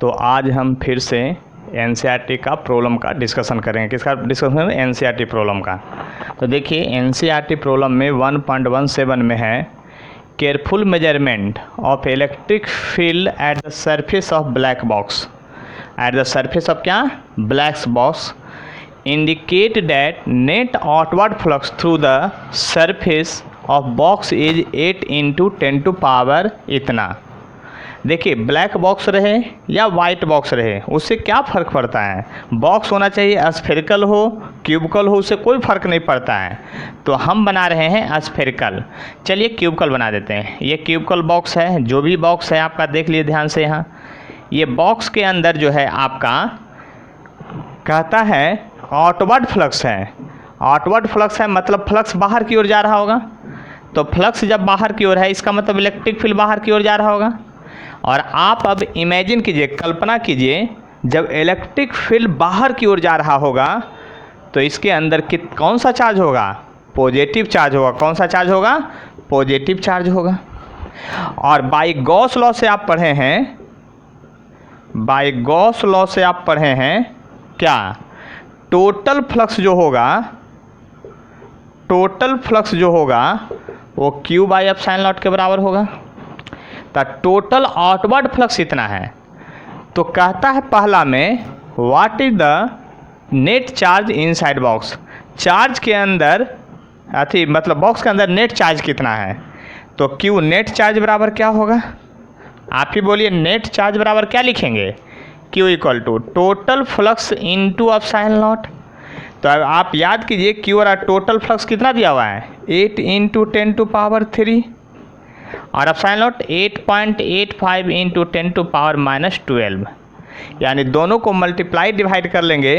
तो आज हम फिर से एनसीईआरटी का प्रॉब्लम का डिस्कशन करेंगे। किसका डिस्कशन करेंगे? एनसीईआरटी प्रॉब्लम का। तो देखिए एनसीईआरटी प्रॉब्लम में 1.17 में है careful measurement of electric field at the surface of black box. At the surface of क्या? Black box indicate that net outward flux through the surface of box is 8 × 10⁻⁴ इतना। देखिए black box रहे या white box रहे उससे क्या फ़र्क पड़ता है? बॉक्स होना चाहिए स्फेरिकल हो क्यूबिकल हो, उससे कोई फ़र्क नहीं पड़ता है। तो हम बना रहे हैं स्फेरिकल। चलिए क्यूबिकल बना देते हैं। ये क्यूबिकल बॉक्स है, जो भी बॉक्स है आपका देख लिए ध्यान से। यहाँ ये बॉक्स के अंदर जो है आपका कहता है आउटवर्ड फ्लक्स है। आउटवर्ड फ्लक्स है मतलब फ्लक्स बाहर की ओर जा रहा होगा। तो फ्लक्स जब बाहर की ओर है इसका मतलब इलेक्ट्रिक फील्ड बाहर की ओर जा रहा होगा। और आप अब इमेजिन कीजिए, कल्पना कीजिए, जब इलेक्ट्रिक फील्ड बाहर की ओर जा रहा होगा तो इसके अंदर कौन सा चार्ज होगा? पॉजिटिव चार्ज होगा। कौन सा चार्ज होगा? पॉजिटिव चार्ज होगा। और बाय गॉस लॉ से आप पढ़े हैं, बाय गॉस लॉ से आप पढ़े हैं क्या? टोटल फ्लक्स जो होगा, टोटल फ्लक्स जो होगा वो Q/ε0 के बराबर होगा। तो टोटल आउटवर्ड फ्लक्स इतना है। तो कहता है पहला में what is the net charge inside box. Charge के अंदर मतलब बॉक्स के अंदर नेट चार्ज कितना है? तो Q नेट चार्ज बराबर क्या होगा? आप ही बोलिए, नेट चार्ज बराबर क्या लिखेंगे? Q = total flux into ε0। तो अब आप याद कीजिए Q और टोटल फ्लक्स कितना दिया हुआ है? 8 × 10⁻³ और ε0 8.85 × 10⁻⁻12। यानी दोनों को मल्टीप्लाई डिवाइड कर लेंगे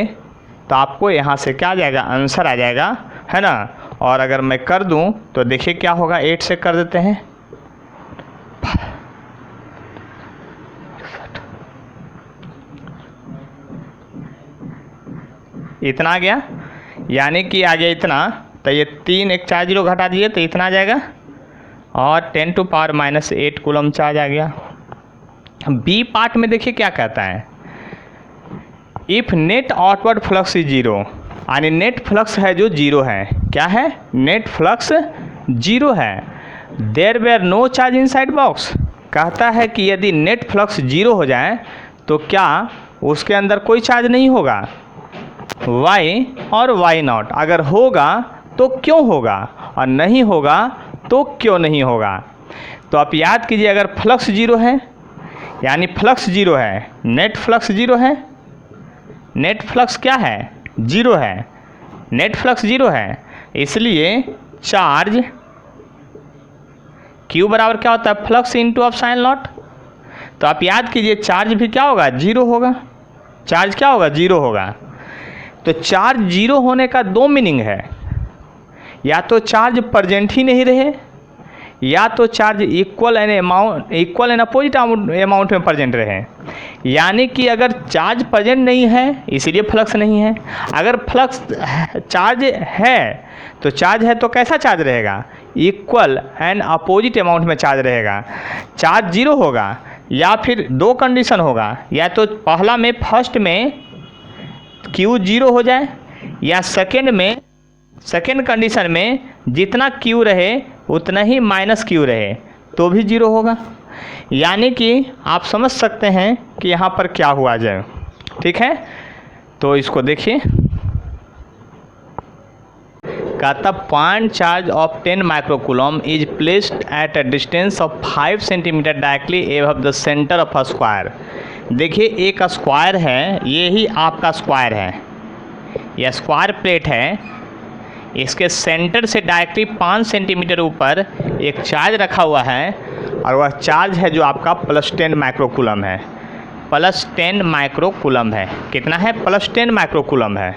तो आपको यहाँ से क्या आ जाएगा? आंसर आ जाएगा, है ना। और अगर मैं कर दूँ तो देखिए क्या होगा। 8 से कर देते हैं, इतना आ गया। यानी कि आ गया इतना। तो ये 3 एक 4 0 घटा दिए तो इतना आ जाएगा और 10⁻⁻8 कूलम चार्ज आ गया। बी पार्ट में देखिए क्या कहता है, if net outward flux is 0, यानी नेट फ्लक्स है जो 0 है। क्या है? नेट फ्लक्स 0 है। There were no charge inside box. कहता है कि यदि नेट फ्लक्स 0 हो जाए तो क्या उसके अंदर कोई चार्ज नहीं होगा? वाई और वाई नॉट। अगर होगा तो क्यों होगा और नहीं होगा तो क्यों नहीं होगा? तो आप याद कीजिए, अगर फ्लक्स 0 है यानी फ्लक्स 0 है, नेट फ्लक्स 0 है। नेट फ्लक्स क्या है? 0 है। नेट फ्लक्स 0 है, इसलिए चार्ज Q बराबर क्या होता है? Flux into ε0। तो आप याद कीजिए चार्ज भी क्या होगा? 0 होगा। चार्ज क्या होगा? 0 होगा। तो चार्ज 0 होने का 2 मीनिंग है, या तो चार्ज प्रेजेंट ही नहीं रहे, या तो charge equal and opposite amount में प्रेजेंट रहे। यानी कि अगर चार्ज प्रेजेंट नहीं है इसीलिए फ्लक्स नहीं है। अगर फ्लक्स चार्ज है तो चार्ज है तो कैसा चार्ज रहेगा? इक्वल एंड अपोजिट अमाउंट में चार्ज रहेगा। चार्ज 0 होगा या फिर 2 कंडीशन होगा, या तो पहला में फर्स्ट में Q 0 हो जाए, या सेकेंड कंडीशन में जितना Q रहे उतना ही -Q रहे तो भी 0 होगा। यानी कि आप समझ सकते हैं कि यहाँ पर क्या हुआ जाए। ठीक है, तो इसको देखिए। कहता point charge of 10 microcoulomb is placed at a distance of 5 centimetre directly above the centre of a square. देखिए एक स्क्वायर है, ये ही आपका स्क्वायर है, यह स्क्वायर प्लेट है। इसके सेंटर से डायरेक्टली 5 सेंटीमीटर ऊपर एक चार्ज रखा हुआ है और वह चार्ज है जो आपका +10 माइक्रोकूलम है। +10 माइक्रोकूलम है। कितना है? +10 माइक्रोकूलम है।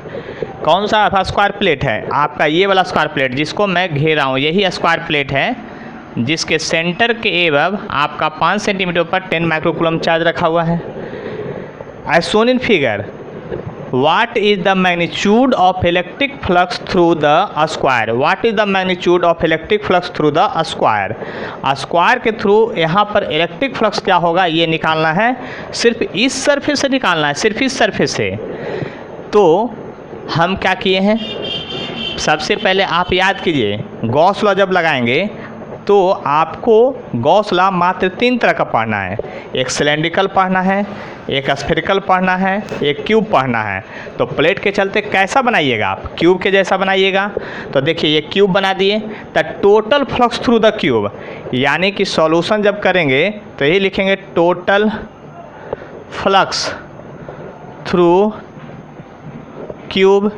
कौन सा स्क्वायर प्लेट है? आपका ये वाला स्क्वायर प्लेट जिसको मैं घेरा हूँ, यही स्क्वायर प्लेट है जिसके सेंटर के एबव आपका 5 सेंटीमीटर पर 10 माइक्रोकूलम चार्ज रखा हुआ है। As shown in figure, what is the magnitude of electric flux through the square, what is the magnitude of electric flux through the square, square के थ्रू यहाँ पर इलेक्ट्रिक फ्लक्स क्या होगा ये निकालना है, सिर्फ इस सरफेस से निकालना है, सिर्फ इस सरफेस से। तो हम क्या किए हैं, सबसे पहले आप याद कीजिए गॉस लॉ जब लगाएंगे तो आपको गॉस लॉ मात्र 3 तरह का पढ़ना है, एक सिलेंड्रिकल पढ़ना है, एक स्फेरिकल पढ़ना है, एक क्यूब पढ़ना है। तो प्लेट के चलते कैसा बनाइएगा आप, क्यूब के जैसा बनाइएगा। तो देखिए ये क्यूब बना दिए, the total flux through the cube, यानी कि सॉल्यूशन जब करेंगे तो यही लिखेंगे total flux through cube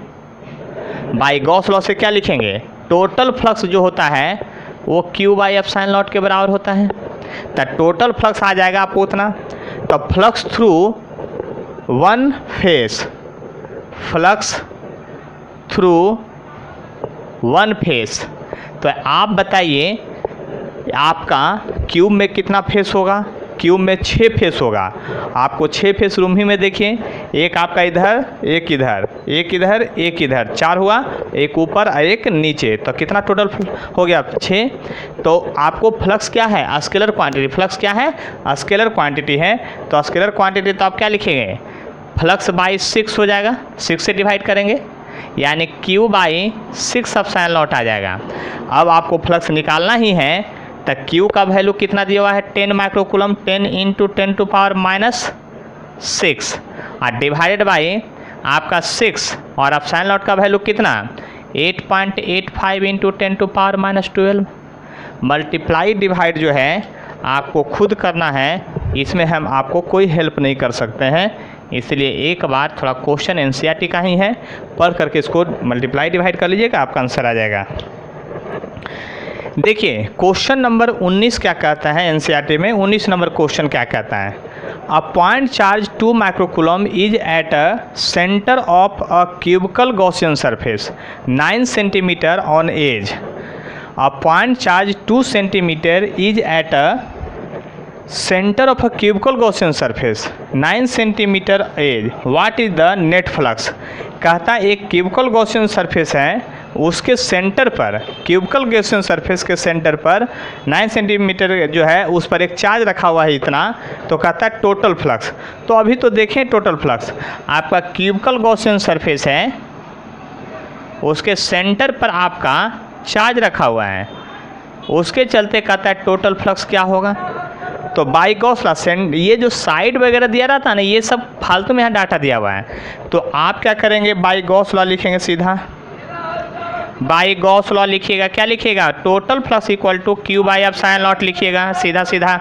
by Gauss law से क्या लिखेंगे, टोटल फ्लक्स जो होता है वो क्यू बाई एप्सिलॉन नॉट के बराबर होता है। तो टोटल फ्लक्स आ जाएगा आपको उतना। तो flux through one face, flux through one face, तो आप बताइए आपका क्यूब में कितना फेस होगा, क्यूब में 6 फेस होगा। आपको 6 फेस रूम ही में देखिए, एक आपका इधर, एक इधर, एक इधर, एक इधर, 4 हुआ, एक ऊपर और एक नीचे। तो कितना टोटल हो गया 6। तो आपको फ्लक्स क्या है, स्केलर क्वांटिटी, फ्लक्स क्या है, स्केलर क्वांटिटी है। तो स्केलर क्वांटिटी तो आप क्या लिखेंगे, फ्लक्स बाई 6 हो जाएगा, 6 से डिवाइड करेंगे यानी क्यू बाई 6 एप्सिलॉन नॉट आ जाएगा। अब आपको फ्लक्स निकालना ही है, तो Q का वैल्यू कितना दिया हुआ है 10 माइक्रोकूलम, 10 इंटू 10 टू पावर -6 और डिवाइडेड बाई आपका 6 और एप्सिलॉन नॉट का वैल्यू कितना 8.85 into 10 to power -12। Multiply divide जो है आपको खुद करना है, इसमें हम आपको कोई हेल्प नहीं कर सकते हैं। इसलिए एक बार थोड़ा क्वेश्चन एनसीईआरटी का ही है, पढ़ करके इसको मल्टीप्लाई डिवाइड कर लीजिएगा, आपका आंसर आ जाएगा। देखिए क्वेश्चन नंबर 19 क्या कहता है, एनसीईआरटी में 19 नंबर क्वेश्चन क्या कहता है, a point charge 2 microcoulomb is at a centre of a cubical Gaussian surface 9 centimetre on edge, a point charge 2 centimetre is at a centre of a cubical Gaussian surface 9 centimetre edge, what is the net flux. कहता है एक cubicle Gaussian surface है, उसके centre पर, cubicle Gaussian surface के centre पर 9 centimetre जो है उस पर एक चार्ज रखा हुआ है इतना। तो कहता है टोटल फ्लक्स। तो अभी तो देखें टोटल फ्लक्स, आपका क्यूबिकल गॉसियन सरफेस है, उसके सेंटर पर आपका चार्ज रखा हुआ है, उसके चलते कहता है टोटल फ्लक्स क्या होगा। तो बाई गॉस लॉ, ये जो साइड वगैरह दिया रहा था ना, ये सब फालतू में यहाँ डाटा दिया हुआ है। तो आप क्या करेंगे, बाई गॉस लॉ लिखेंगे सीधा, बाई गॉस लॉ लिखिएगा, क्या लिखिएगा total flux equal to Q by epsilon nought लिखिएगा सीधा सीधा।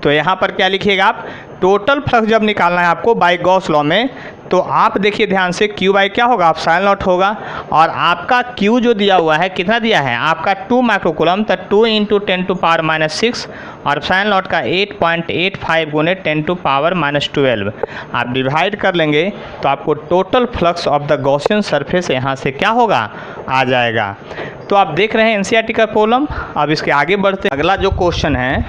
तो यहाँ पर क्या लिखिएगा आप, टोटल फ्लक्स जब निकालना है आपको बाई गॉस लॉ में, तो आप देखिए ध्यान से क्यू बाई क्या होगा एप्सिलॉन नॉट होगा, और आपका क्यू जो दिया हुआ है कितना दिया है आपका 2 माइक्रोकूलम, तो 2 इंटू 10 टू पावर -6 और एप्सिलॉन नॉट का 8.85 गुने 10 टू पावर -12। आप डिवाइड कर लेंगे तो आपको total flux of the Gaussian surface यहाँ से क्या होगा आ जाएगा। तो आप देख रहे हैं एनसीईआरटी का प्रॉब्लम। अब इसके आगे बढ़ते, अगला जो क्वेश्चन है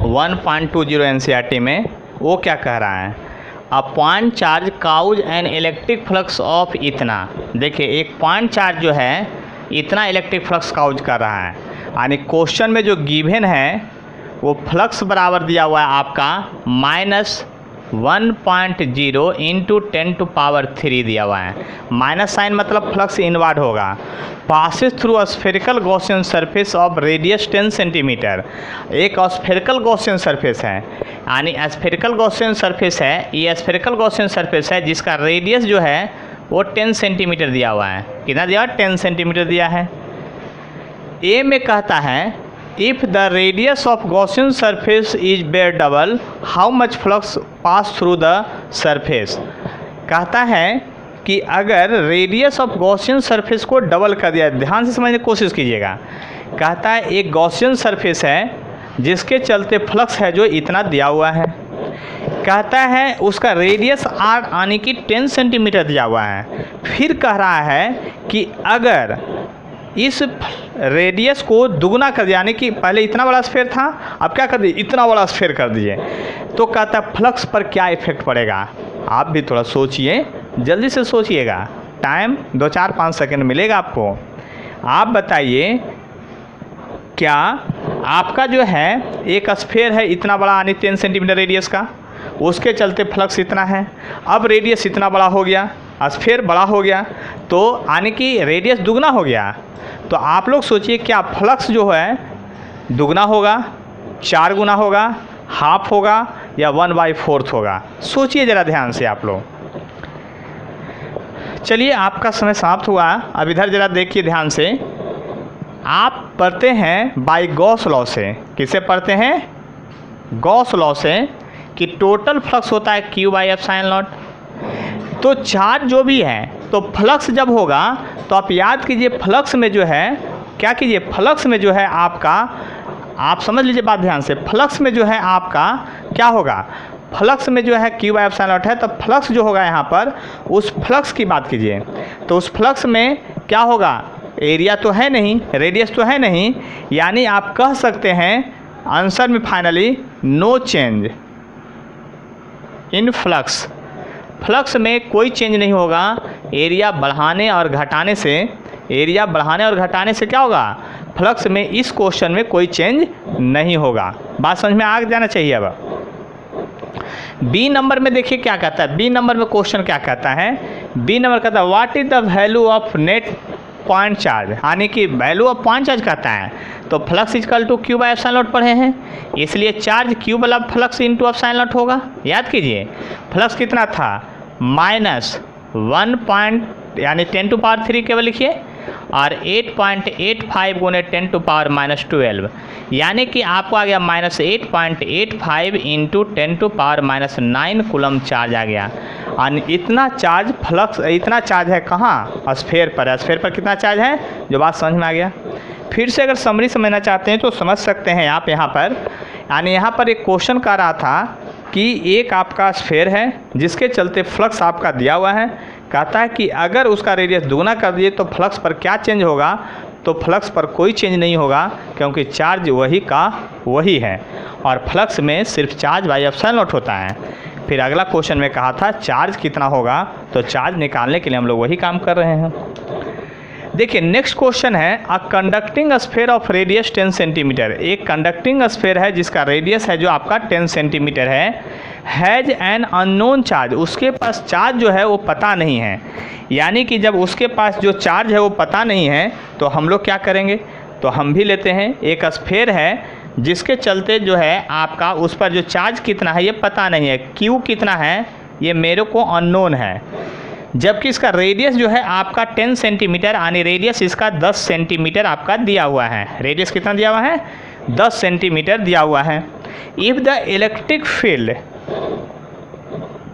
1.20 एनसीईआरटी में, वो क्या कह रहा है, a point charge causes an electric flux of इतना। देखिए एक पॉइंट चार्ज जो है इतना इलेक्ट्रिक फ्लक्स काउज कर रहा है, यानी क्वेश्चन में जो गिवन है वो फ्लक्स बराबर दिया हुआ है आपका -1.0 इंटू 10 टू पावर 3 दिया हुआ है। माइनस साइन मतलब फ्लक्स इनवर्ड होगा। Passes through a spherical Gaussian surface of radius 10 centimetre. एक स्फेरिकल गॉसियन सरफेस है, यानी स्फेरिकल गॉसियन सरफेस है, ये स्फेरिकल गॉसियन सरफेस है जिसका रेडियस जो है वो 10 सेंटीमीटर दिया हुआ है। कितना दिया, 10 सेंटीमीटर दिया है। ए में कहता है if the radius of Gaussian surface is were double how much flux pass through the surface. कहता है कि अगर रेडियस ऑफ गॉसियन सरफेस को डबल कर दिया, ध्यान से समझने की कोशिश कीजिएगा। कहता है एक गॉसियन सरफेस है जिसके चलते फ्लक्स है जो इतना दिया हुआ है। कहता है उसका रेडियस आर यानी कि 10 सेंटीमीटर दिया हुआ है। फिर कह रहा है कि अगर इस रेडियस को दुगना कर दिया, यानी कि पहले इतना बड़ा स्फीयर था, अब क्या कर दिए, इतना बड़ा स्फीयर कर दिए। तो कहता है फ्लक्स पर क्या इफेक्ट पड़ेगा। आप भी थोड़ा सोचिए, जल्दी से सोचिएगा, टाइम 2-4-5 सेकंड मिलेगा आपको। आप बताइए, क्या आपका जो है एक स्फीयर है इतना बड़ा, यानी 10 सेंटीमीटर रेडियस का, उसके चलते फ्लक्स इतना है। अब रेडियस इतना बड़ा हो गया, स्फीयर बड़ा हो गया, तो यानी कि रेडियस दुगना हो गया। तो आप लोग सोचिए, क्या फ्लक्स जो है दुगना होगा, 4 गुना होगा, हाफ होगा, या 1/4 होगा। सोचिए ज़रा ध्यान से आप लोग। चलिए, आपका समय समाप्त हुआ। अब इधर ज़रा देखिए ध्यान से। आप पढ़ते हैं बाय गॉस लॉ से। किसे पढ़ते हैं? गॉस लॉ से, कि टोटल फ्लक्स होता है Q/ε0। तो चार्ज जो भी है, तो फ्लक्स जब होगा तो आप याद कीजिए, फ्लक्स में जो है, क्या कीजिए, फ्लक्स में जो है आपका, आप समझ लीजिए बात ध्यान से, फ्लक्स में जो है आपका क्या होगा, फ्लक्स में जो है Q/ε0 है, तो फ्लक्स जो होगा यहाँ पर, उस फ्लक्स की बात कीजिए। तो उस फ्लक्स में क्या होगा, एरिया तो है नहीं, रेडियस तो है नहीं, यानी आप कह सकते हैं आंसर में finally no change in flux. Flux में कोई चेंज नहीं होगा। एरिया बढ़ाने और घटाने से, एरिया बढ़ाने और घटाने से क्या होगा, फ्लक्स में इस क्वेश्चन में कोई चेंज नहीं होगा। बात समझ में आ जाना चाहिए। अब बी नंबर में देखिए क्या कहता है। बी नंबर में क्वेश्चन क्या कहता है, बी नंबर कहता है what is the value of net point charge, यानी कि वैल्यू ऑफ पॉइंट चार्ज कहता है। तो फ्लक्स इक्वल टू Q/ε0 पढ़े हैं, इसलिए चार्ज Q वाला फ्लक्स इंटू ε0 होगा। याद कीजिए, फ्लक्स कितना था, -1 यानी 10⁻³ केवल लिखिए, और 8.85 गुने 10⁻⁻12, यानी कि आपको आ गया -8.85 इंटू 10⁻⁻9 कूलम चार्ज आ गया। और इतना चार्ज फ्लक्स, इतना चार्ज है कहाँ, स्फीयर पर। स्फीयर पर कितना चार्ज है, जो बात समझ में आ गया। फिर से अगर समरी समझना चाहते हैं तो समझ सकते हैं आप यहाँ पर। यानी यहाँ पर एक क्वेश्चन कर रहा था कि एक आपका स्फीयर है जिसके चलते फ्लक्स आपका दिया हुआ है। कहता है कि अगर उसका रेडियस दुगना कर दिए तो फ्लक्स पर क्या चेंज होगा। तो फ्लक्स पर कोई चेंज नहीं होगा, क्योंकि चार्ज वही का वही है, और फ्लक्स में सिर्फ चार्ज बाय ε0 होता है। फिर अगला क्वेश्चन में कहा था चार्ज कितना होगा, तो चार्ज निकालने के लिए हम लोग वही काम कर रहे हैं। देखिए नेक्स्ट क्वेश्चन है, a conducting sphere of radius 10 centimetre. एक कंडक्टिंग स्फीयर है जिसका रेडियस है जो आपका 10 सेंटीमीटर है, हैज़ एन अननोन चार्ज। उसके पास चार्ज जो है वो पता नहीं है। यानी कि जब उसके पास जो चार्ज है वो पता नहीं है, तो हम लोग क्या करेंगे, तो हम भी लेते हैं एक स्फीयर है जिसके चलते जो है आपका उस पर जो चार्ज कितना है ये पता नहीं है, Q कितना है ये मेरे को अननोन है, जबकि इसका रेडियस जो है आपका 10 सेंटीमीटर, यानी रेडियस इसका 10 सेंटीमीटर आपका दिया हुआ है। रेडियस कितना दिया हुआ है, 10 सेंटीमीटर दिया हुआ है। If the electric field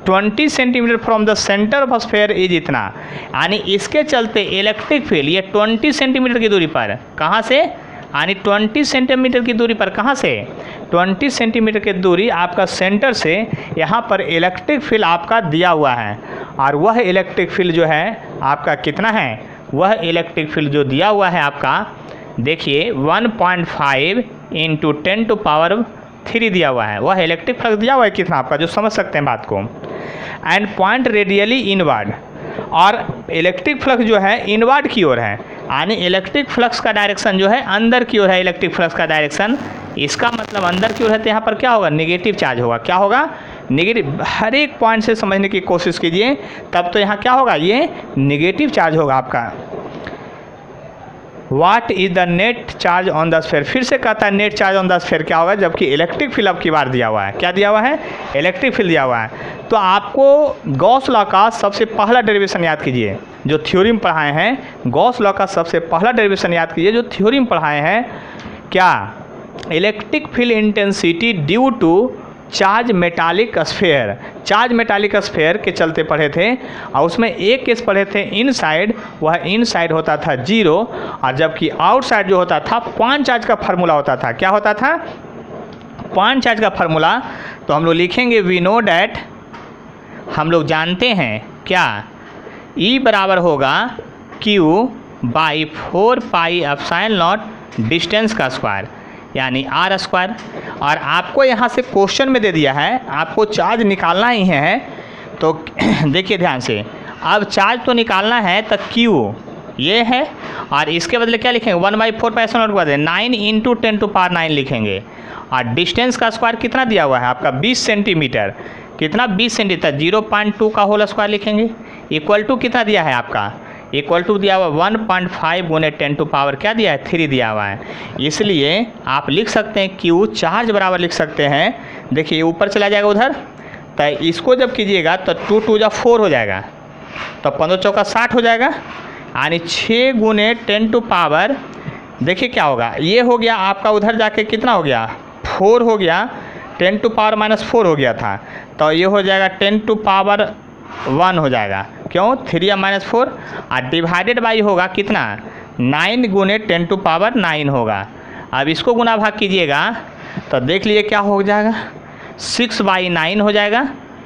20 centimetre from the centre of sphere is इतना, यानी इसके चलते इलेक्ट्रिक फील्ड ये 20 सेंटीमीटर की दूरी पर, कहाँ से, यानी 20 सेंटीमीटर की दूरी पर, कहाँ से, 20 सेंटीमीटर की दूरी आपका सेंटर से यहाँ पर इलेक्ट्रिक फील्ड आपका दिया हुआ है। और वह इलेक्ट्रिक फील्ड जो है आपका कितना है, वह इलेक्ट्रिक फील्ड जो दिया हुआ है आपका, देखिए 1.5 इंटू 10⁻³ दिया हुआ है। वह इलेक्ट्रिक फ्लक्स दिया हुआ है कितना आपका, जो समझ सकते हैं बात को। एंड पॉइंट रेडियली इनवर्ड, और इलेक्ट्रिक फ्लक्स जो है इनवर्ड की ओर है, यानी इलेक्ट्रिक फ्लक्स का डायरेक्शन जो है अंदर की ओर है। इलेक्ट्रिक फ्लक्स का डायरेक्शन, इसका मतलब अंदर की ओर है, तो यहाँ पर क्या होगा, नेगेटिव चार्ज होगा। क्या होगा, नेगेटिव। हर एक पॉइंट से समझने की कोशिश कीजिए, तब तो यहाँ क्या होगा, ये नेगेटिव चार्ज होगा आपका। What is the net charge on the sphere. फिर से कहता है net charge on the sphere क्या होगा, जबकि इलेक्ट्रिक फील्ड अब की बार दिया हुआ है। क्या दिया हुआ है, इलेक्ट्रिक फील्ड दिया हुआ है। तो आपको गॉस लॉ का सबसे पहला डेरिवेशन याद कीजिए, जो थ्योरी में पढ़ाए हैं। गॉस लॉ का सबसे पहला डेरिवेशन याद कीजिए जो थ्योरी में पढ़ाए हैं। क्या, electric field intensity due to charge metallic sphere. Charge metallic sphere के चलते पढ़े थे, और उसमें एक केस पढ़े थे इनसाइड, वह इनसाइड होता था 0, और जबकि आउटसाइड जो होता था पॉइंट चार्ज का फार्मूला होता था। क्या होता था, पॉइंट चार्ज का फार्मूला। तो हम लोग लिखेंगे वी नो डैट, हम लोग जानते हैं क्या, E बराबर होगा Q by 4 pi epsilon not distance का स्क्वायर यानी आर स्क्वायर। और आपको यहाँ से क्वेश्चन में दे दिया है आपको चार्ज निकालना ही है, तो देखिए ध्यान से, अब चार्ज तो निकालना है तो क्यू ये है और इसके बदले क्या लिखेंगे 1/4 पाई एप्सिलॉन नॉट के बदले 9 × 10⁻⁹ लिखेंगे। और डिस्टेंस का स्क्वायर कितना दिया हुआ है आपका 20 सेंटीमीटर, कितना 20 सेंटीमीटर 0.2 का होल स्क्वायर लिखेंगे। इक्वल टू कितना दिया है आपका, इक्वल टू दिया हुआ 1.5 × 10⁻, क्या दिया है 3 दिया हुआ है। इसलिए आप लिख सकते हैं क्यू चार्ज बराबर लिख सकते हैं, देखिए ऊपर चला जाएगा उधर, तो इसको जब कीजिएगा तो 2 2 जा 4 हो जाएगा, तो 15 चौका 60 हो जाएगा, यानी 6 × 10⁻, देखिए क्या होगा, ये हो गया आपका उधर जाके कितना हो गया 4 हो गया, 10⁻⁻4 हो गया था, तो ये हो जाएगा 10⁻1 हो जाएगा, क्यों 3 - 4 और डिवाइडेड बाई होगा कितना 9 × 10⁻9 होगा। अब इसको गुना भाग कीजिएगा तो देख लीजिए क्या हो जाएगा 6/9 हो जाएगा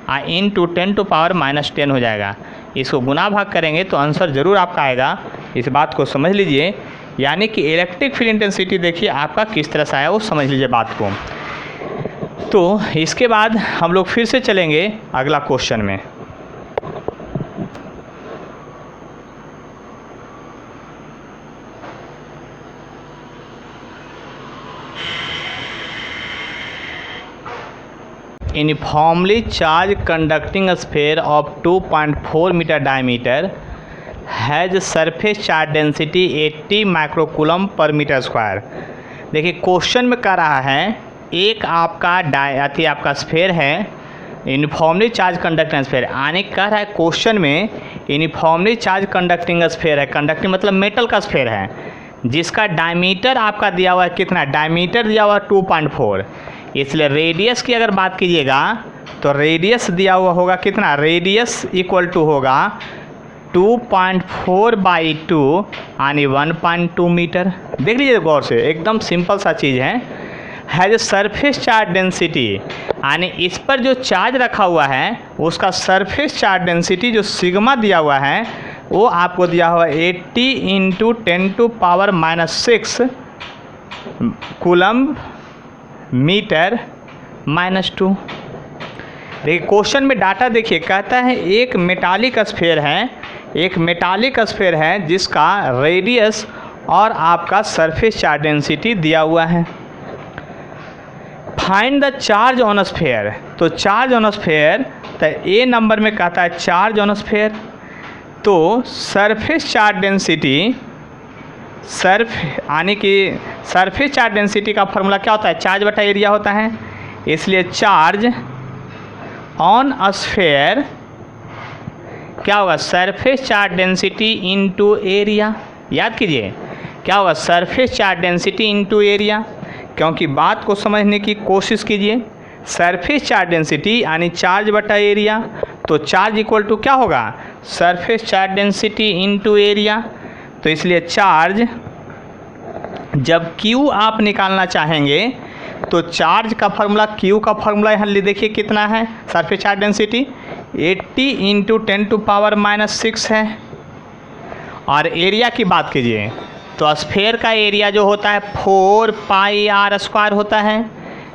और इंटू 10⁻−10 हो जाएगा। इसको गुना भाग करेंगे तो आंसर ज़रूर आपका आएगा, इस बात को समझ लीजिए। यानी कि इलेक्ट्रिक फील्ड इंटेंसिटी देखिए आपका किस तरह से आया वो समझ लीजिए बात को। तो इसके बाद हम लोग फिर से चलेंगे अगला क्वेश्चन में। Uniformly charged conducting sphere of 2.4 meter diameter has surface charge density 80 microcoulomb पर मीटर स्क्वायर। देखिए क्वेश्चन में कह रहा है एक आपका आपका स्फेयर है यूनिफॉर्मली चार्ज कंडक्टिंग स्फेयर, आने कह रहा है क्वेश्चन में यूनिफॉर्मली चार्ज कंडक्टिंग स्फेयर है, कंडक्टिंग मतलब मेटल का स्फेयर है, जिसका डायमीटर आपका दिया हुआ है कितना, डायमीटर दिया हुआ 2.4। इसलिए रेडियस की अगर बात कीजिएगा तो रेडियस दिया हुआ होगा कितना, रेडियस इक्वल टू होगा 2.4/2 यानी 1.2 मीटर। देख लीजिए गौर से, एकदम सिंपल सा चीज़ है। हैज सरफेस चार्ज डेंसिटी, यानी इस पर जो चार्ज रखा हुआ है उसका सरफेस चार्ज डेंसिटी जो सिग्मा दिया हुआ है वो आपको दिया हुआ 80 × 10⁻⁻6 कूलम मीटर -2। देखिए क्वेश्चन में डाटा देखिए, कहता है एक मेटालिक स्फेयर है, एक मेटालिक स्फेयर है जिसका रेडियस और आपका सरफेस चार्ज डेंसिटी दिया हुआ है। Find the charge on sphere, तो चार्ज ऑन स्फेयर तो ए नंबर में कहता है चार्ज ऑन स्फेयर, तो सरफेस चार्ज डेंसिटी यानी कि सरफेस चार्ज डेंसिटी का फॉर्मूला क्या होता है, चार्ज बटा एरिया होता है। इसलिए चार्ज ऑन स्फेयर क्या होगा, surface charge density into area. याद कीजिए क्या होगा, surface charge density into area, क्योंकि बात को समझने की कोशिश कीजिए। सरफेस चार्ज डेंसिटी यानी चार्ज बटा एरिया, तो चार्ज इक्वल टू क्या होगा, surface charge density into area. तो इसलिए चार्ज जब Q आप निकालना चाहेंगे तो चार्ज का फार्मूला, Q का फार्मूला यहाँ देखिए कितना है, सरफेस चार्ज डेंसिटी 80 × 10⁻⁻6 है। और एरिया की बात कीजिए तो स्फेयर का एरिया जो होता है 4 πr² होता है,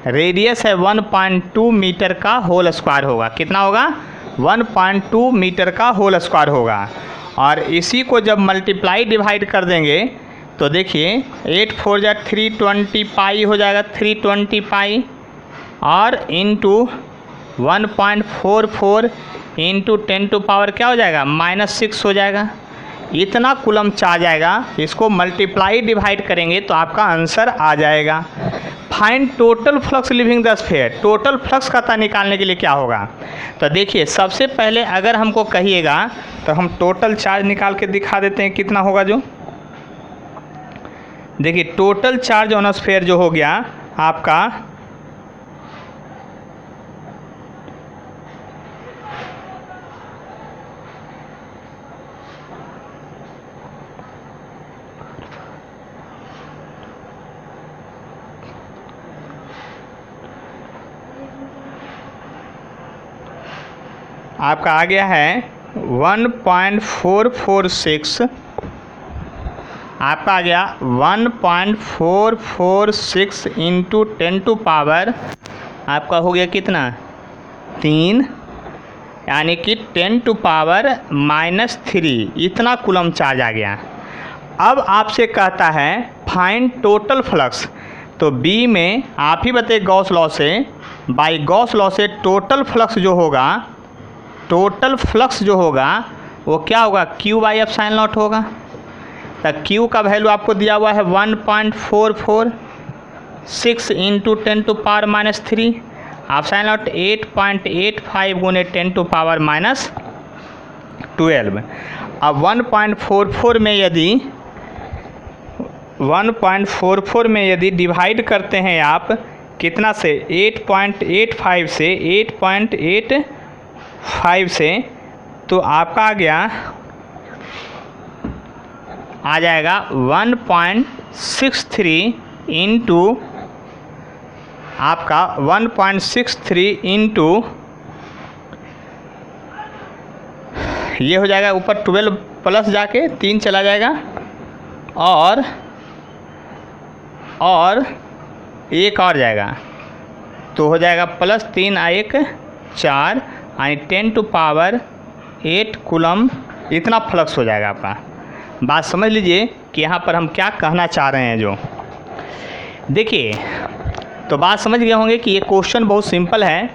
रेडियस है 1.2 मीटर का होल स्क्वायर होगा, कितना होगा 1.2 मीटर का होल स्क्वायर होगा। और इसी को जब मल्टीप्लाई डिवाइड कर देंगे तो देखिए 8 4 जा 320 पाई हो जाएगा, 320 पाई और इंटू 1.44 इंटू 10⁻ क्या हो जाएगा -6 हो जाएगा। इतना कूलम चार्ज आएगा, इसको मल्टीप्लाई डिवाइड करेंगे तो आपका आंसर आ जाएगा। Find total flux living the sphere, total flux का निकालने के लिए क्या होगा, तो देखिए सबसे पहले अगर हमको कहिएगा तो हम टोटल चार्ज निकाल के दिखा देते हैं कितना होगा। जो देखिए टोटल चार्ज ऑन स्फेयर जो हो गया आपका आ गया है 1.446 आपका आ गया 1.446 इंटू 10 टू पावर आपका हो गया कितना 3, यानी कि 10 टू पावर -3 इतना कूलम चार्ज आ गया। अब आपसे कहता है फाइंड टोटल फ्लक्स, तो बी में आप ही बताइए गॉस लॉ से, बाई गॉस लॉ से टोटल फ्लक्स जो होगा वो क्या होगा Q/ε0 होगा। तो Q का वैल्यू आपको दिया हुआ है 1.446 इंटू 10 टू पावर -3, ε0 8.85 गुने 10 टू पावर -12। अब 1.44 में यदि डिवाइड करते हैं आप कितना से 8.85 से 8.85 से, तो आपका आ जाएगा 1.63 इंटू आपका 1.63 इंटू ये हो जाएगा ऊपर 12 प्लस जाके 3 चला जाएगा और एक और जाएगा, तो हो जाएगा +3 1 4 यानी 10 टू पावर 8 कूलम इतना फ्लक्स हो जाएगा आपका। बात समझ लीजिए कि यहाँ पर हम क्या कहना चाह रहे हैं। जो देखिए तो बात समझ गए होंगे कि ये क्वेश्चन बहुत सिंपल है।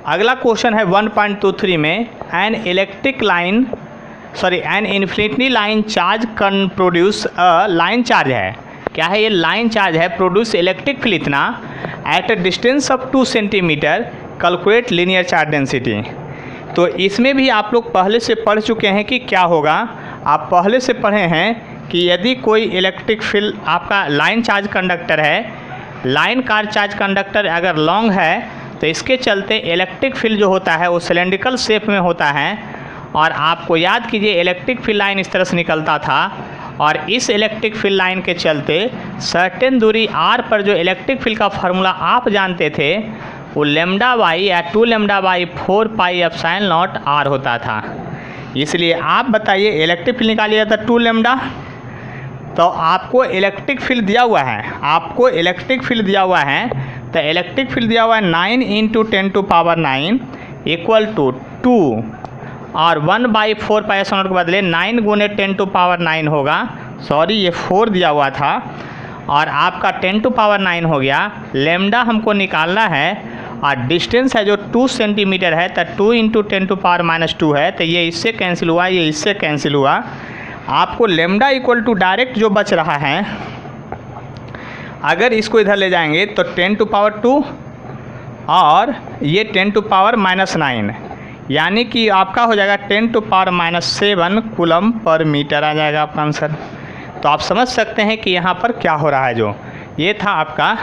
अगला क्वेश्चन है 1.23 में an infinity line charge can produce line charge है। क्या है ये लाइन चार्ज है, प्रोड्यूस इलेक्ट्रिक फील्ड इतना at a distance of 2 centimetre, calculate linear charge density. तो इसमें भी आप लोग पहले से पढ़ चुके हैं कि क्या होगा। आप पहले से पढ़े हैं कि यदि कोई इलेक्ट्रिक फील्ड आपका लाइन चार्ज कंडक्टर है, लाइन चार्ज कंडक्टर अगर लॉन्ग है तो इसके चलते इलेक्ट्रिक फील्ड जो होता है वो सिलेंड्रिकल शेप में होता है। और आपको याद कीजिए इलेक्ट्रिक फील्ड लाइन इस तरह से निकलता था और इस इलेक्ट्रिक फील्ड लाइन के चलते सर्टेन दूरी r पर जो इलेक्ट्रिक फील्ड का फार्मूला आप जानते थे वो λ/, या 2λ/4πε0 r होता था। इसलिए आप बताइए इलेक्ट्रिक फील्ड निकालिएगा तो 2λ, तो आपको इलेक्ट्रिक फील्ड दिया हुआ है, तो इलेक्ट्रिक फील्ड दिया हुआ है 9 into 10 to power 9 equal to 2 और 1/4πε0 के बदले 9 गुने 10 टू पावर 9 होगा, सॉरी ये 4 दिया हुआ था और आपका 10 टू पावर 9 हो गया। लेमडा हमको निकालना है और डिस्टेंस है जो 2 सेंटीमीटर है, तो 2 इंटू 10 टू पावर -2 है, तो ये इससे कैंसिल हुआ, ये इससे कैंसिल हुआ। आपको लेमडा इक्वल टू डायरेक्ट जो बच रहा है, अगर इसको इधर ले जाएंगे तो 10 टू पावर 2 और ये 10 टू पावर -9, यानी कि आपका हो जाएगा 10 to power -7 coulomb per meter आ जाएगा आपका आंसर। तो आप समझ सकते हैं कि यहाँ पर क्या हो रहा है। जो ये था आपका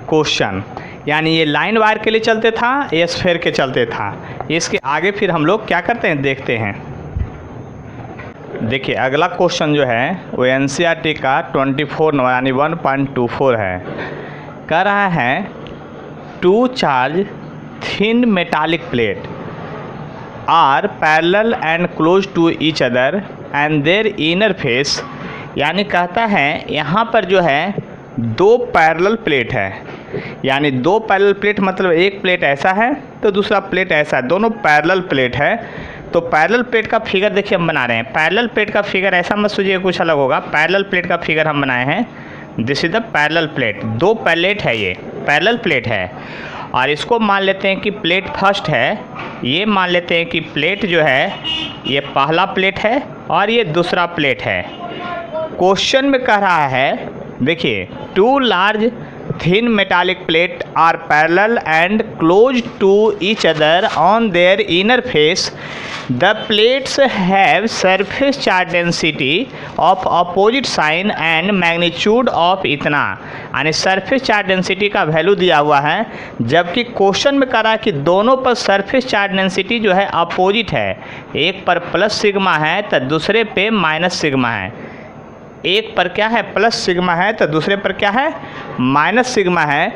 क्वेश्चन, यानी ये लाइन वायर के लिए चलते था, ये स्फीयर के चलते था। इसके आगे फिर हम लोग क्या करते हैं देखते हैं। देखिए अगला क्वेश्चन जो है वो NCERT का 24 नंबर यानी 1.24 है। कह रहा है 2 charge thin metallic plate are parallel and close to each other and their inner face, यानी कहता है यहाँ पर जो है 2 पैरेलल प्लेट है, यानी 2 पैरेलल प्लेट मतलब एक प्लेट ऐसा है तो दूसरा प्लेट ऐसा है, दोनों पैरेलल प्लेट है। तो पैरेलल प्लेट का फिगर देखिए हम बना रहे हैं। पैरेलल प्लेट का फिगर ऐसा मत सोचिए कुछ अलग होगा। पैरेलल प्लेट का फिगर हम बनाए हैं, this is the parallel plate. 2 plate है, ये पैरेलल प्लेट है और इसको मान लेते हैं कि प्लेट फर्स्ट है, ये मान लेते हैं कि प्लेट जो है ये पहला प्लेट है और ये दूसरा प्लेट है। क्वेश्चन में कह रहा है देखिए 2 large thin metallic plate are parallel and close to each other on their inner face. The plates have surface charge density of opposite sign and magnitude of इतना, यानी सरफेस चार्ज डेंसिटी का value दिया हुआ है, जबकि question में कह रहा है कि दोनों पर सरफेस चार्ज डेंसिटी जो है अपोजिट है। एक पर प्लस सिग्मा है तो दूसरे पे माइनस सिग्मा है। एक पर क्या है प्लस सिग्मा है तो दूसरे पर क्या है माइनस सिग्मा है।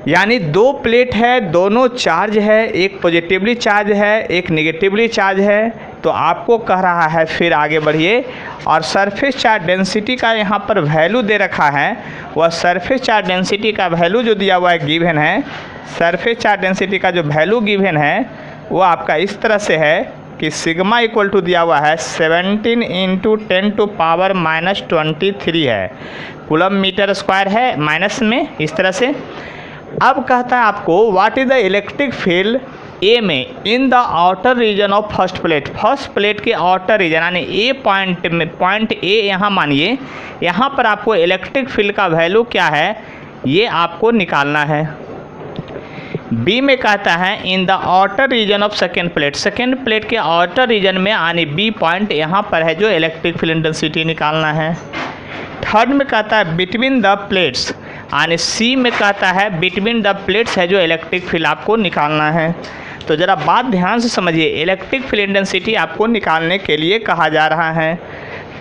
यानी 2 प्लेट है, दोनों चार्ज है, एक पॉजिटिवली चार्ज है एक नेगेटिवली चार्ज है। तो आपको कह रहा है फिर आगे बढ़िए, और सरफेस चार्ज डेंसिटी का यहाँ पर वैल्यू दे रखा है, वह सरफेस चार्ज डेंसिटी का वैल्यू जो दिया हुआ है गिवन है, सरफेस चार्ज डेंसिटी का जो वैल्यू गिवन है वो आपका इस तरह से है कि सिग्मा इक्वल टू दिया हुआ है 17 इंटू 10⁻⁻23 है, कूलम मीटर स्क्वायर है माइनस में इस तरह से। अब कहता है आपको what is the electric field A में in the outer region of first plate के आउटर रीजन यानी ए पॉइंट में, पॉइंट ए यहाँ मानिए, यहाँ पर आपको इलेक्ट्रिक फील्ड का वैल्यू क्या है ये आपको निकालना है। बी में कहता है in the outer region of second plate के आउटर रीजन में यानी बी पॉइंट यहाँ पर है जो इलेक्ट्रिक फील्ड इंटेंसिटी निकालना है। थर्ड में कहता है बिटवीन द प्लेट्स यानी सी में कहता है बिटवीन द प्लेट्स है जो इलेक्ट्रिक फील्ड आपको निकालना है। तो ज़रा बात ध्यान से समझिए, इलेक्ट्रिक फील्ड इंटेंसिटी आपको निकालने के लिए कहा जा रहा है।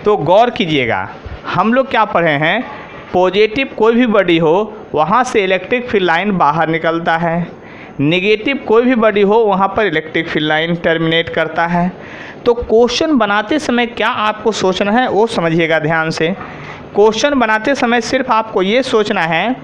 तो गौर कीजिएगा, हम लोग क्या पढ़े हैं, पॉजिटिव कोई भी बॉडी हो वहाँ से इलेक्ट्रिक फील्ड लाइन बाहर निकलता है, नेगेटिव कोई भी बॉडी हो वहाँ पर इलेक्ट्रिक फील्ड लाइन टर्मिनेट करता है। तो क्वेश्चन बनाते समय क्या आपको सोचना है वो समझिएगा ध्यान से। क्वेश्चन बनाते समय सिर्फ आपको ये सोचना है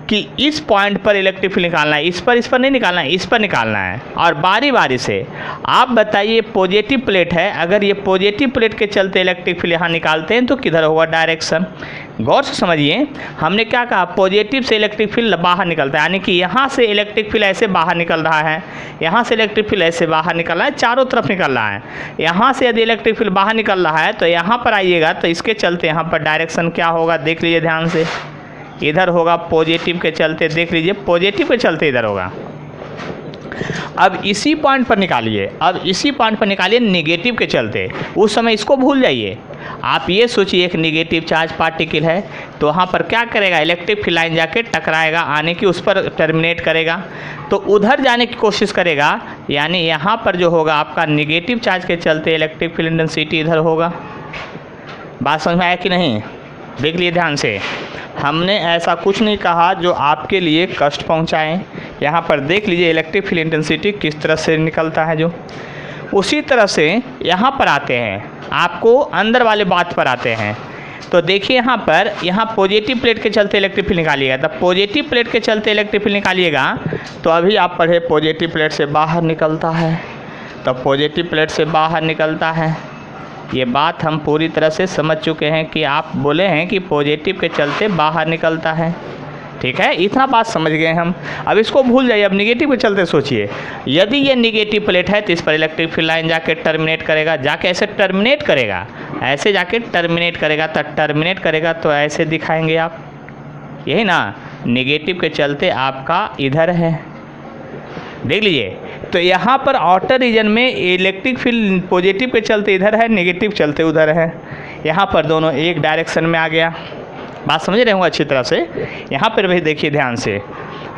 कि इस पॉइंट पर इलेक्ट्रिक फील्ड निकालना है, इस पर नहीं निकालना है, इस पर निकालना है। और बारी बारी से आप बताइए पॉजिटिव प्लेट है, अगर ये पॉजिटिव प्लेट के चलते इलेक्ट्रिक फील्ड यहाँ निकालते हैं तो किधर होगा डायरेक्शन। गौर से समझिए, हमने क्या कहा, पॉजिटिव से इलेक्ट्रिक फील्ड बाहर निकलता है, यानी कि यहाँ से इलेक्ट्रिक फील्ड ऐसे बाहर निकल रहा है, यहाँ से इलेक्ट्रिक फील्ड ऐसे बाहर निकल रहा है, चारों तरफ निकल रहा है। यहाँ से यदि इलेक्ट्रिक फील्ड बाहर निकल रहा है तो यहाँ पर आइएगा तो इसके चलते यहाँ पर डायरेक्शन क्या होगा देख लीजिए ध्यान से, इधर होगा पॉजिटिव के चलते, देख लीजिए पॉजिटिव के चलते इधर होगा। अब इसी पॉइंट पर निकालिए, नेगेटिव के चलते, उस समय इसको भूल जाइए। आप ये सोचिए एक नेगेटिव चार्ज पार्टिकल है तो वहाँ पर क्या करेगा, इलेक्ट्रिक फील्ड लाइन जाके टकराएगा, आने की उस पर टर्मिनेट करेगा, तो उधर जाने की कोशिश करेगा, यानी यहाँ पर जो होगा आपका नेगेटिव चार्ज के चलते इलेक्ट्रिक फील्ड इंटेंसिटी इधर होगा। बात समझ में आया कि नहीं, देख लिए ध्यान से। हमने ऐसा कुछ नहीं कहा जो आपके लिए कष्ट पहुंचाएं। यहाँ पर देख लीजिए इलेक्ट्रिक फील्ड इंटेंसिटी किस तरह से निकलता है जो। उसी तरह से यहाँ पर आते हैं, आपको अंदर वाले बात पर आते हैं। तो देखिए यहाँ पॉजिटिव प्लेट के चलते इलेक्ट्रिक फील्ड निकालिएगा, तब पॉजिटिव प्लेट के चलते इलेक्ट्रिक फील्ड निकालिएगा तो अभी आप पढ़े पॉजिटिव प्लेट से बाहर निकलता है, तब पॉजिटिव प्लेट से बाहर निकलता है। ये बात हम पूरी तरह से समझ चुके हैं कि आप बोले हैं कि पॉजिटिव के चलते बाहर निकलता है, ठीक है, इतना बात समझ गए हम। अब इसको भूल जाइए, अब नेगेटिव के चलते सोचिए, यदि ये नेगेटिव प्लेट है तो इस पर इलेक्ट्रिक फील्ड लाइन जाके टर्मिनेट करेगा, जाके ऐसे टर्मिनेट करेगा, ऐसे जाके टर्मिनेट करेगा, तो टर्मिनेट करेगा तो ऐसे दिखाएंगे आप, यही ना, नेगेटिव के चलते आपका इधर है, देख लीजिए। तो यहाँ पर आउटर रीजन में इलेक्ट्रिक फील्ड पॉजिटिव के चलते इधर है, नेगेटिव चलते उधर है, यहाँ पर दोनों एक डायरेक्शन में आ गया। बात समझ रहे होंगे अच्छी तरह से। यहाँ पर भी देखिए ध्यान से।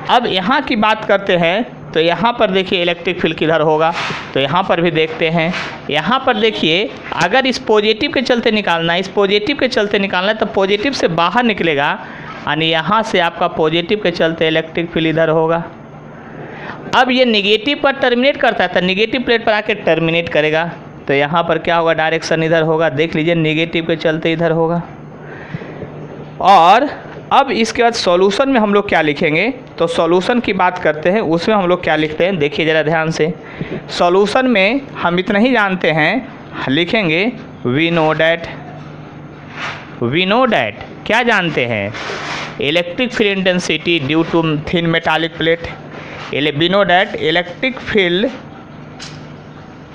अब यहाँ की बात करते हैं तो यहाँ पर देखिए इलेक्ट्रिक फील्ड किधर होगा, तो यहाँ पर भी देखते हैं। यहाँ पर देखिए अगर इस पॉजिटिव के चलते निकालना है, इस पॉजिटिव के चलते निकालना है तो पॉजिटिव से बाहर निकलेगा, यानी यहाँ से आपका पॉजिटिव के चलते इलेक्ट्रिक फील्ड इधर होगा। अब ये नेगेटिव पर टर्मिनेट करता है तो नेगेटिव प्लेट पर आके टर्मिनेट करेगा, तो यहाँ पर क्या होगा, डायरेक्शन इधर होगा, देख लीजिए नेगेटिव के चलते इधर होगा। और अब इसके बाद सॉल्यूशन में हम लोग क्या लिखेंगे, तो सॉल्यूशन की बात करते हैं, उसमें हम लोग क्या लिखते हैं देखिए ज़रा ध्यान से। सॉल्यूशन में हम इतना ही जानते हैं, लिखेंगे वी नो डैट क्या जानते हैं, electric field intensity due to thin metallic plate, we know that electric field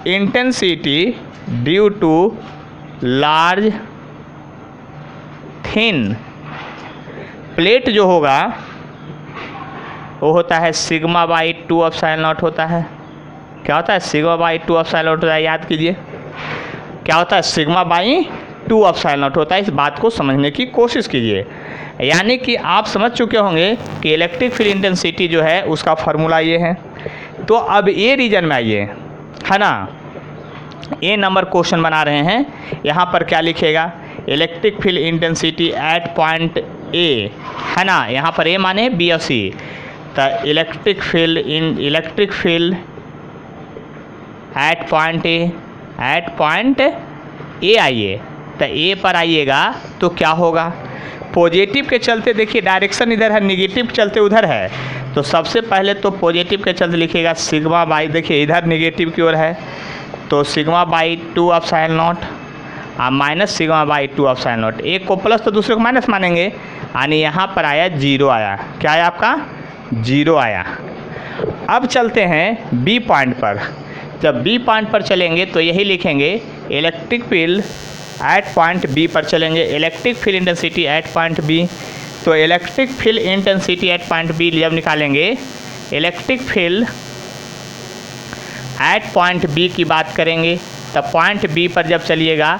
intensity due to large thin plate जो होगा वो होता है सिग्मा बाई 2 एप्सिलॉन नॉट होता है। क्या होता है, सिग्मा बाई 2 एप्सिलॉन नॉट होता है, याद कीजिए क्या होता है, सिग्मा बाई 2 एप्सिलॉन नॉट होता है। इस बात को समझने की कोशिश कीजिए, यानी कि आप समझ चुके होंगे कि इलेक्ट्रिक फील्ड इंटेंसिटी जो है उसका फार्मूला ये है। तो अब ए रीजन में आइए, है ना, ए नंबर क्वेश्चन बना रहे हैं, यहाँ पर क्या लिखेगा, electric field intensity at point ए, है ना, यहाँ पर ए माने बी और सी, तो electric field at point A at point A आइए, तो ए पर आइएगा तो क्या होगा, पॉजिटिव के चलते देखिए डायरेक्शन इधर है, निगेटिव के चलते उधर है, तो सबसे पहले तो पॉजिटिव के चलते लिखिएगा सिग्मा बाई, देखिए इधर निगेटिव की ओर है तो सिग्मा बाई 2 एप्सिलॉन नॉट और minus sigma by 2 epsilon not, एक को प्लस तो दूसरे को माइनस मानेंगे, यानी यहाँ पर आया 0 आया, क्या आया आपका 0 आया। अब चलते हैं बी पॉइंट पर, जब बी पॉइंट पर चलेंगे तो यही लिखेंगे electric field at point B पर चलेंगे, electric field intensity at point B, तो electric field intensity at point B जब निकालेंगे, electric field at point B की बात करेंगे, तब पॉइंट बी पर जब चलिएगा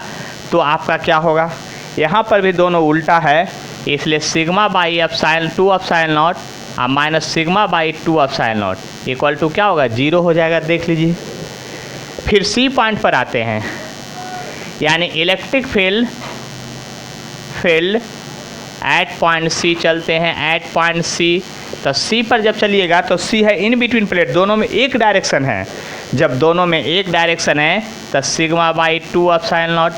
तो आपका क्या होगा, यहाँ पर भी दोनों उल्टा है, इसलिए sigma by epsilon 2 epsilon naught और minus sigma by 2 epsilon not equal to क्या होगा 0 हो जाएगा, देख लीजिए। फिर सी पॉइंट पर आते हैं, यानी electric field at point C चलते हैं, एट पॉइंट सी, तो सी पर जब चलिएगा तो सी है इन बिटवीन प्लेट, दोनों में एक डायरेक्शन है, जब दोनों में एक डायरेक्शन है तो sigma by 2 epsilon nought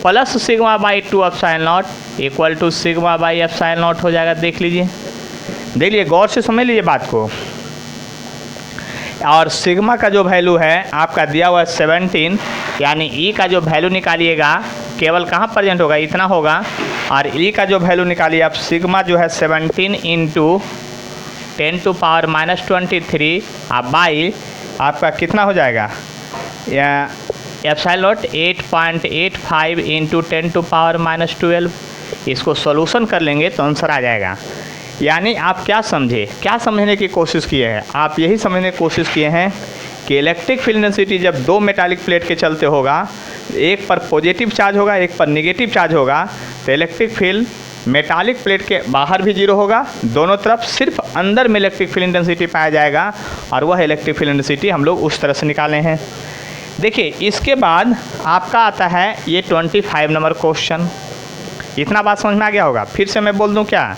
plus sigma by 2 epsilon not equal to sigma by epsilon nought हो जाएगा, देख लीजिए, देख लीजिए गौर से समझ लीजिए बात को। और सिग्मा का जो वैल्यू है आपका दिया हुआ है 17, यानी ई का जो वैल्यू निकालिएगा केवल कहाँ प्रेजेंट होगा, इतना होगा, और ई का जो वैल्यू निकालिए आप, सिग्मा जो है 17 इंटू 10⁻⁻23 आप बाई आपका कितना हो जाएगा, एप्सिलॉन नॉट 8.85 इंटू 10⁻⁻12, इसको सॉल्यूशन कर लेंगे तो आंसर आ जाएगा। यानी आप क्या समझे, क्या समझने की कोशिश किए हैं, आप यही समझने की कोशिश किए हैं कि इलेक्ट्रिक फील्ड इंटेंसिटी जब दो मेटालिक प्लेट के चलते होगा, एक पर पॉजिटिव चार्ज होगा एक पर नेगेटिव चार्ज होगा, तो इलेक्ट्रिक फील्ड मेटालिक प्लेट के बाहर भी 0 होगा, दोनों तरफ सिर्फ अंदर में इलेक्ट्रिक फील्ड इंटेंसिटी पाया जाएगा, और वह इलेक्ट्रिक फील्ड इंटेंसिटी हम लोग उस तरह से निकाले हैं। देखिए इसके बाद आपका आता है ये 25 नंबर क्वेश्चन, इतना बात समझ में आ गया होगा। फिर से मैं बोल दूं क्या,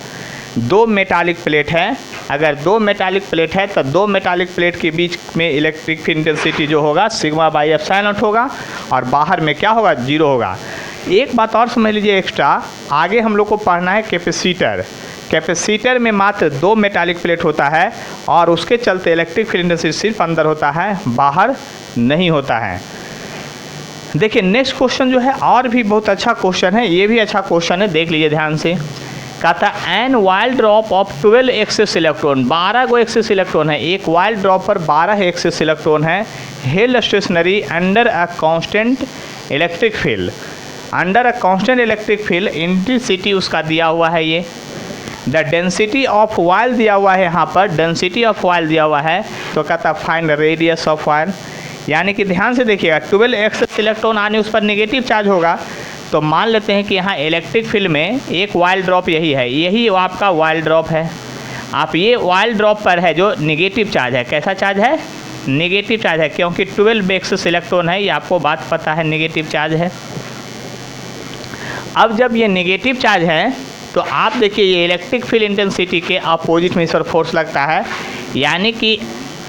दो मेटालिक प्लेट है, अगर दो मेटालिक प्लेट है तो दो मेटालिक प्लेट के बीच में इलेक्ट्रिक फील्ड इंटेंसिटी जो होगा सिग्मा बाई एप्सिलॉन नॉट होगा, और बाहर में क्या होगा 0 होगा। एक बात और समझ लीजिए एक्स्ट्रा, आगे हम लोग को पढ़ना है कैपेसिटर, कैपेसिटर में मात्र दो मेटालिक प्लेट होता है और उसके चलते इलेक्ट्रिक फील्ड इंटेंसिटी सिर्फ अंदर होता है, बाहर नहीं होता है। देखिए नेक्स्ट क्वेश्चन जो है और भी बहुत अच्छा क्वेश्चन है, ये भी अच्छा क्वेश्चन है, देख लीजिए ध्यान से। कहता है an oil drop of 12 excess electron, 12 को एक्सेस इलेक्ट्रॉन है, एक वाइल्ड ड्रॉप पर 12 एक्सेस इलेक्ट्रॉन है, held stationary under a constant electric field, under a constant electric field, intensity उसका दिया हुआ है ये, द डेंसिटी ऑफ वाइल दिया हुआ है, यहाँ पर डेंसिटी ऑफ वाइल दिया हुआ है, तो कहता है फाइंड रेडियस ऑफ वाइल। यानी कि ध्यान से देखिएगा 12 एक्सेस इलेक्ट्रॉन आने उस पर नेगेटिव चार्ज होगा, तो मान लेते हैं कि यहाँ इलेक्ट्रिक फील्ड में एक वाइल्ड ड्रॉप यही है, यही आपका वाइल्ड ड्रॉप है। आप ये वाइल्ड ड्रॉप पर है जो नेगेटिव चार्ज है, कैसा चार्ज है, नेगेटिव चार्ज है, क्योंकि 12 एक्सेस इलेक्ट्रॉन है, ये आपको बात पता है नेगेटिव चार्ज है। अब जब ये नेगेटिव चार्ज है तो आप देखिए ये इलेक्ट्रिक फील्ड इंटेंसिटी के अपोजिट में इस पर फोर्स लगता है, यानी कि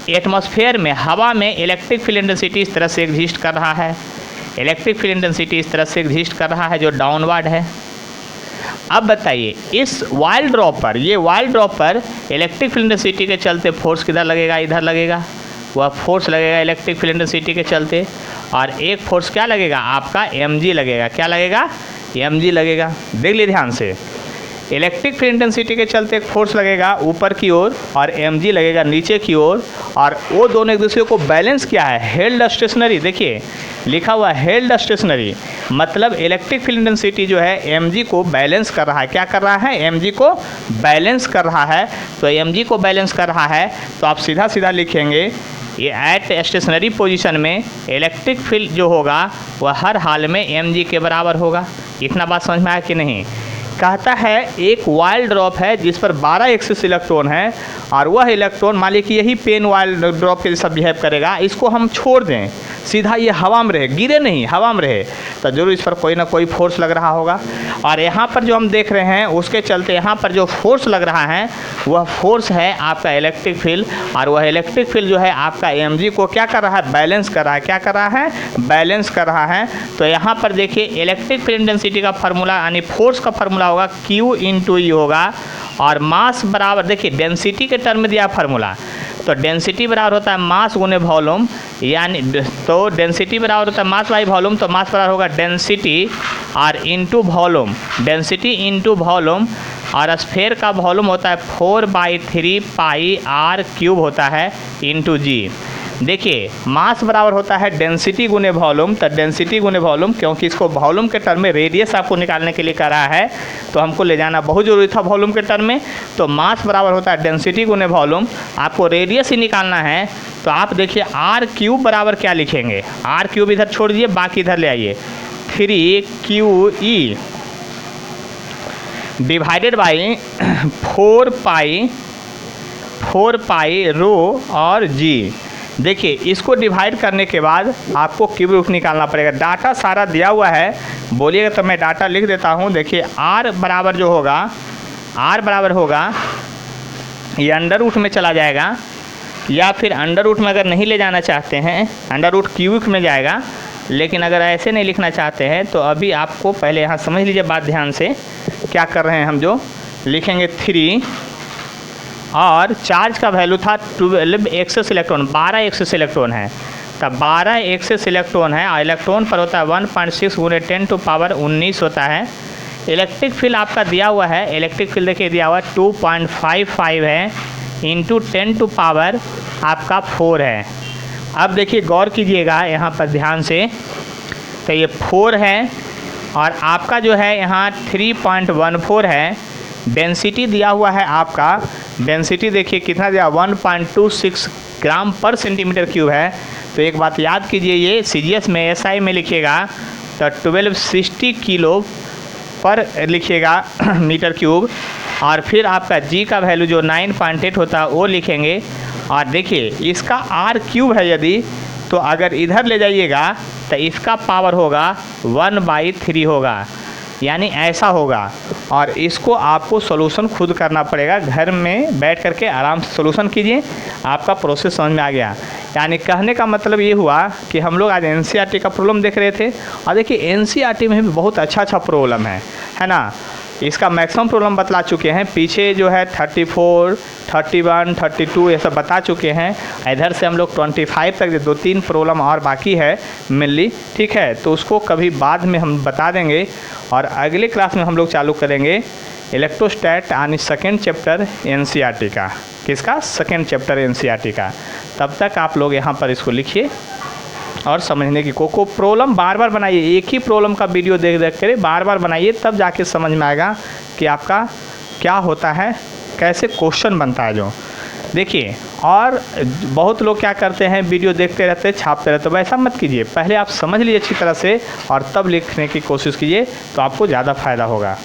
एटमॉस्फेयर में हवा में इलेक्ट्रिक फील्ड इंटेंसिटी इस तरह से एग्जिस्ट कर रहा है, इलेक्ट्रिक फील्ड इंटेंसिटी इस तरह से एग्जिस्ट कर रहा है जो डाउनवर्ड है। अब बताइए इस वाइल्ड ड्रॉप पर, ये वाइल्ड ड्रॉप पर इलेक्ट्रिक फील्ड इंटेंसिटी के चलते फोर्स किधर लगेगा, इधर लगेगा, वह फोर्स लगेगा इलेक्ट्रिक फील्ड इंटेंसिटी के चलते, और एक फोर्स क्या लगेगा आपका mg लगेगा, क्या लगेगा mg लगेगा। देख लीजिए ध्यान से, इलेक्ट्रिक फील्ड इंटेंसिटी के चलते एक फोर्स लगेगा ऊपर की ओर और mg लगेगा नीचे की ओर, और वो दोनों एक दूसरे को बैलेंस किया है, हेल्ड स्टेशनरी, देखिए लिखा हुआ है हेल्ड स्टेशनरी, मतलब इलेक्ट्रिक फील्ड इंटेंसिटी जो है mg को बैलेंस कर रहा है, क्या कर रहा है mg को बैलेंस कर रहा है। तो mg को बैलेंस कर रहा है तो आप सीधा सीधा लिखेंगे ये एट स्टेशनरी पोजीशन में इलेक्ट्रिक फील्ड जो होगा वह हर हाल में mg के बराबर होगा। इतना बात समझ में आया कि नहीं। कहता है एक वाइल्ड ड्रॉप है जिस पर 12 एक्सेस इलेक्ट्रॉन है, और वह इलेक्ट्रॉन मान लीजिए कि यही पेन वाइल्ड ड्रॉप के जैसा बिहेव करेगा, इसको हम छोड़ दें, सीधा ये हवा में रहे, गिरे नहीं, हवा में रहे, तो जरूर इस पर कोई ना कोई फोर्स लग रहा होगा। और यहाँ पर जो हम देख रहे हैं उसके चलते यहाँ पर जो फोर्स लग रहा है वह फोर्स है आपका इलेक्ट्रिक फील्ड, और वह इलेक्ट्रिक फील्ड जो है आपका mg को क्या कर रहा है, बैलेंस कर रहा है। क्या कर रहा है, बैलेंस कर रहा है। तो यहाँ पर देखिए इलेक्ट्रिक फील्ड इंटेंसिटी का फार्मूला यानी फोर्स का फार्मूला होगा Q × E होगा, और मास बराबर, देखिए डेंसिटी के टर्म में दिया फार्मूला, तो डेंसिटी बराबर होता है मास गुने वॉल्यूम, यानी तो डेंसिटी बराबर होता है मास बाई वॉल्यूम, तो मास बराबर होगा डेंसिटी और into volume, density into volume, और स्फीयर का वॉल्यूम होता है 4/3 पाई r³ होता है इंटू जी। देखिए मास बराबर होता है डेंसिटी गुने वॉल्यूम, तो डेंसिटी गुने वॉल्यूम, क्योंकि इसको वॉल्यूम के टर्म में रेडियस आपको निकालने के लिए कर रहा है, तो हमको ले जाना बहुत ज़रूरी था वॉल्यूम के टर्म में। तो मास बराबर होता है डेंसिटी गुने वॉल्यूम, आपको रेडियस ही निकालना है। तो आप देखिए r³ बराबर क्या लिखेंगे, r³ इधर छोड़ दीजिए, बाकी इधर ले आइए, 3QE डिवाइडेड बाई 4 पाई रो और जी। देखिए इसको डिवाइड करने के बाद आपको क्यूब रूट निकालना पड़ेगा। डाटा सारा दिया हुआ है, बोलिएगा तो मैं डाटा लिख देता हूँ। देखिए r बराबर जो होगा, r बराबर होगा, ये अंडर रूट में चला जाएगा, या फिर अंडर रूट में अगर नहीं ले जाना चाहते हैं अंडर रूट क्यूबिक में जाएगा, लेकिन अगर ऐसे नहीं लिखना चाहते हैं तो अभी आपको पहले यहाँ समझ लीजिए बात ध्यान से, क्या कर रहे हैं हम, जो लिखेंगे 3 और चार्ज का वैल्यू था 12 एक्सेस इलेक्ट्रॉन, 12 एक्सेस इलेक्ट्रॉन है, तब 12 एक्सेस इलेक्ट्रॉन है, और इलेक्ट्रॉन पर होता है 1.6 × 10⁻19 होता है। इलेक्ट्रिक फील्ड आपका दिया हुआ है, इलेक्ट्रिक फील्ड देखिए दिया हुआ 2.55 है इंटू 10⁻⁴ आपका 4 है। अब देखिए गौर कीजिएगा यहाँ पर ध्यान से, तो ये 4 है और आपका जो है यहाँ 3.14 है। डेंसिटी दिया हुआ है आपका, डेंसिटी देखिए कितना दिया, 1.26 ग्राम पर सेंटीमीटर क्यूब है। तो एक बात याद कीजिए, ये CGS में SI में लिखिएगा तो 1260 किलो पर लिखिएगा मीटर क्यूब, और फिर आपका G का वैल्यू जो 9.8 होता है वो लिखेंगे। और देखिए इसका r³ है यदि, तो अगर इधर ले जाइएगा तो इसका पावर होगा 1/3 होगा, यानी ऐसा होगा। और इसको आपको सॉल्यूशन खुद करना पड़ेगा, घर में बैठ करके आराम से सॉल्यूशन कीजिए, आपका प्रोसेस समझ में आ गया। यानी कहने का मतलब ये हुआ कि हम लोग आज NCERT का प्रॉब्लम देख रहे थे, और देखिए NCERT में भी बहुत अच्छा प्रॉब्लम है ना। इसका मैक्सिमम प्रॉब्लम बतला चुके हैं, पीछे जो है 34, 31, 32 ये सब बता चुके हैं। इधर से हम लोग 25 तक 2-3 प्रॉब्लम और बाकी है मेनली, ठीक है, तो उसको कभी बाद में हम बता देंगे। और अगले क्लास में हम लोग चालू करेंगे इलेक्ट्रोस्टैट यानी सेकेंड चैप्टर NCERT का। किसका? सेकेंड चैप्टर NCERT का। तब तक आप लोग यहाँ पर इसको लिखिए और समझने की को प्रॉब्लम बार बार बनाइए, एक ही प्रॉब्लम का वीडियो देख कर बार बार बनाइए, तब जाके समझ में आएगा कि आपका क्या होता है, कैसे क्वेश्चन बनता है जो। देखिए और बहुत लोग क्या करते हैं, वीडियो देखते रहते छापते रहते, वैसा मत कीजिए, पहले आप समझ लीजिए अच्छी तरह से और तब लिखने की कोशिश कीजिए, तो आपको ज़्यादा फायदा होगा।